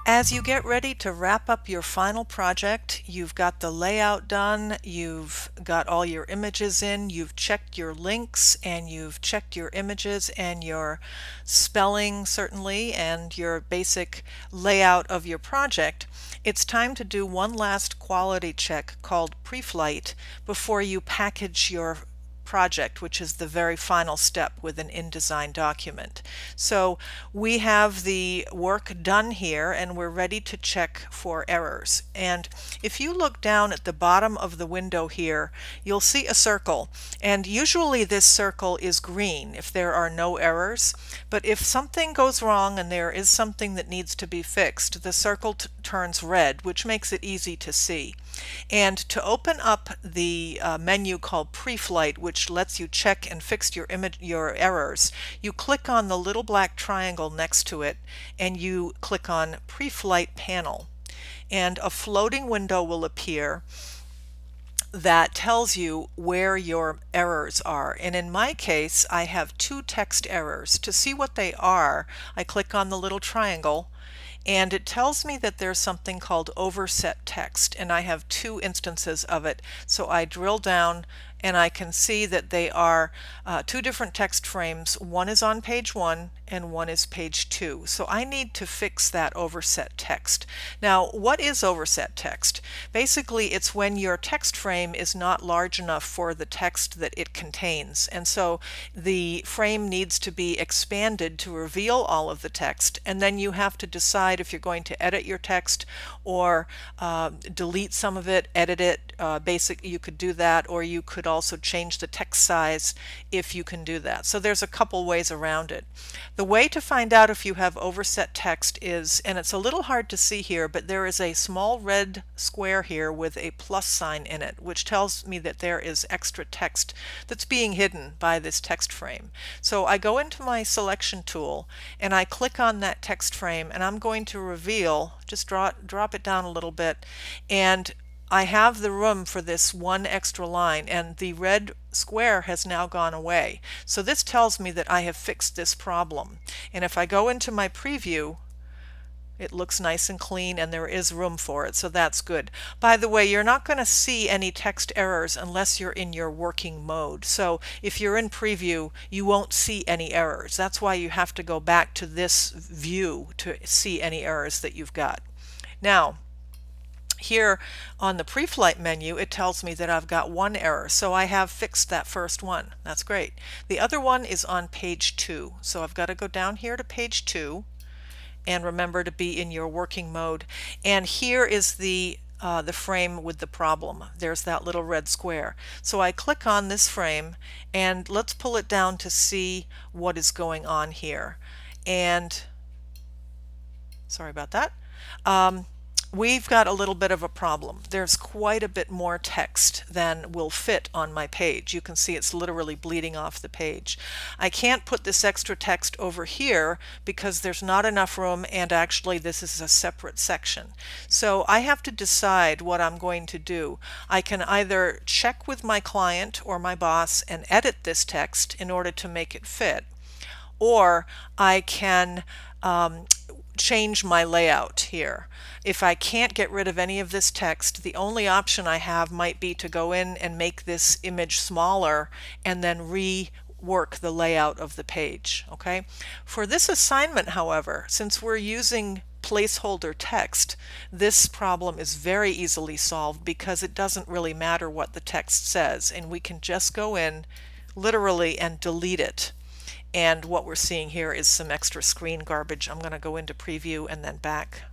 As you get ready to wrap up your final project, you've got the layout done, you've got all your images in, you've checked your links, and you've checked your images and your spelling certainly, and your basic layout of your project. It's time to do one last quality check called pre-flight before you package your project, which is the very final step with an InDesign document. So we have the work done here and we're ready to check for errors. And if you look down at the bottom of the window here, you'll see a circle, and usually this circle is green if there are no errors, but if something goes wrong and there is something that needs to be fixed, the circle turns red, which makes it easy to see. And to open up the menu called Pre-Flight, which lets you check and fix your errors, you click on the little black triangle next to it and you click on Pre-Flight Panel. And a floating window will appear that tells you where your errors are. And in my case, I have two text errors. To see what they are, I click on the little triangle and it tells me that there's something called overset text, and I have two instances of it. So I drill down and I can see that they are two different text frames. One is on page 1 and one is page 2. So I need to fix that overset text. Now, what is overset text? Basically, it's when your text frame is not large enough for the text that it contains. And so the frame needs to be expanded to reveal all of the text, and then you have to decide if you're going to edit your text or delete some of it, edit it. You could do that, or you could also change the text size if you can do that. So there's a couple ways around it. The way to find out if you have overset text is, and it's a little hard to see here, but there is a small red square here with a plus sign in it, which tells me that there is extra text that's being hidden by this text frame. So I go into my selection tool and I click on that text frame, and I'm going to reveal, just drop it down a little bit, and I have the room for this one extra line, and the red square has now gone away. So this tells me that I have fixed this problem. And if I go into my preview, it looks nice and clean and there is room for it, so that's good. By the way, you're not going to see any text errors unless you're in your working mode. So if you're in preview, you won't see any errors. That's why you have to go back to this view to see any errors that you've got. Now, here on the pre-flight menu, it tells me that I've got one error, so I have fixed that first one. That's great. The other one is on page 2, so I've got to go down here to page 2 and remember to be in your working mode. And here is the frame with the problem. There's that little red square. So I click on this frame and let's pull it down to see what is going on here. And sorry about that. We've got a little bit of a problem. There's quite a bit more text than will fit on my page. You can see it's literally bleeding off the page. I can't put this extra text over here because there's not enough room, and actually this is a separate section. So I have to decide what I'm going to do. I can either check with my client or my boss and edit this text in order to make it fit, or I can change my layout here. If I can't get rid of any of this text, the only option I have might be to go in and make this image smaller and then rework the layout of the page. Okay? For this assignment, however, since we're using placeholder text, this problem is very easily solved because it doesn't really matter what the text says, and we can just go in literally and delete it. And what we're seeing here is some extra screen garbage. I'm going to go into preview and then back.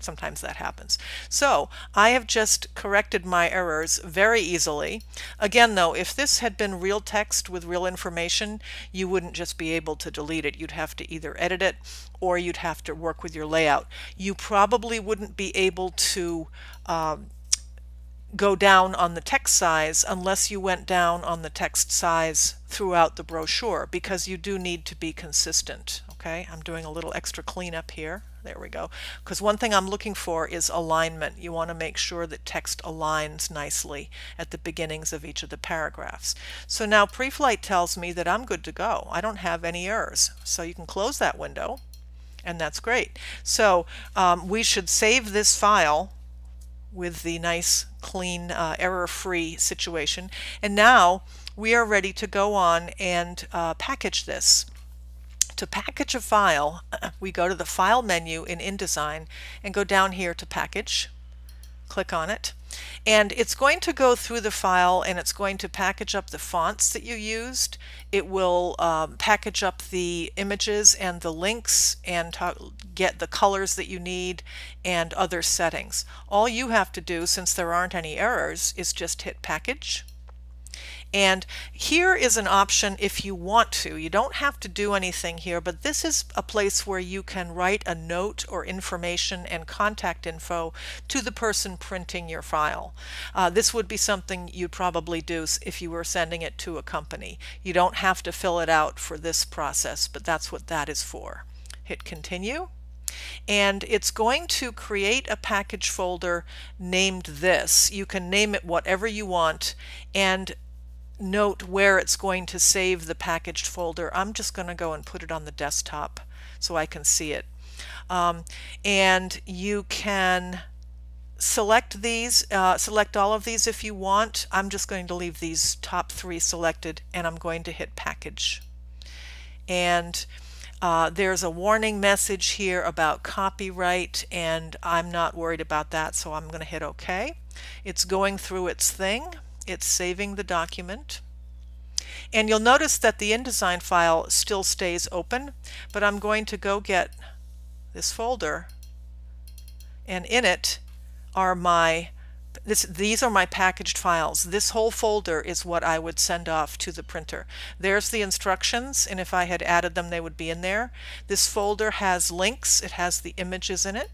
Sometimes that happens. So I have just corrected my errors very easily. Again though, if this had been real text with real information, you wouldn't just be able to delete it. You'd have to either edit it or you'd have to work with your layout. You probably wouldn't be able to go down on the text size unless you went down on the text size throughout the brochure, because you do need to be consistent. Okay, I'm doing a little extra cleanup here. There we go. Because one thing I'm looking for is alignment. You want to make sure that text aligns nicely at the beginnings of each of the paragraphs. So now Preflight tells me that I'm good to go. I don't have any errors. So you can close that window and that's great. So we should save this file with the nice, clean, error-free situation. And now we are ready to go on and package this. To package a file, we go to the File menu in InDesign and go down here to Package. Click on it. And it's going to go through the file and it's going to package up the fonts that you used. It will package up the images and the links and get the colors that you need and other settings. All you have to do, since there aren't any errors, is just hit Package. And here is an option if you want to. You don't have to do anything here, but this is a place where you can write a note or information and contact info to the person printing your file. This would be something you'd probably do if you were sending it to a company. You don't have to fill it out for this process, but that's what that is for. Hit Continue. And it's going to create a package folder named this. You can name it whatever you want, and note where it's going to save the packaged folder. I'm just going to go and put it on the desktop so I can see it. And you can select these, select all of these if you want. I'm just going to leave these top 3 selected, and I'm going to hit Package. And there's a warning message here about copyright, and I'm not worried about that, so I'm going to hit OK. It's going through its thing. It's saving the document. And you'll notice that the InDesign file still stays open, but I'm going to go get this folder, and in it are these are my packaged files. This whole folder is what I would send off to the printer. There's the instructions, and if I had added them, they would be in there. This folder has links. It has the images in it.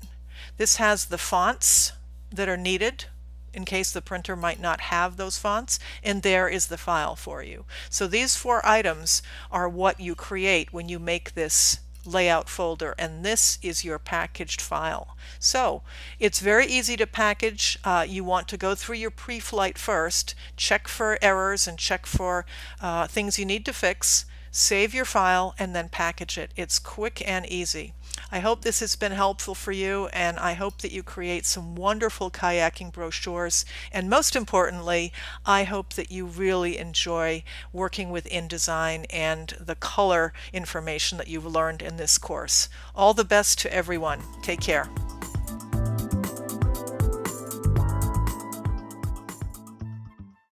This has the fonts that are needed in case the printer might not have those fonts, and there is the file for you. So these 4 items are what you create when you make this layout folder, and this is your packaged file. So it's very easy to package. You want to go through your pre-flight first, check for errors and check for things you need to fix, save your file, and then package it. It's quick and easy. I hope this has been helpful for you, and I hope that you create some wonderful kayaking brochures, and most importantly, I hope that you really enjoy working with InDesign and the color information that you've learned in this course. All the best to everyone. Take care.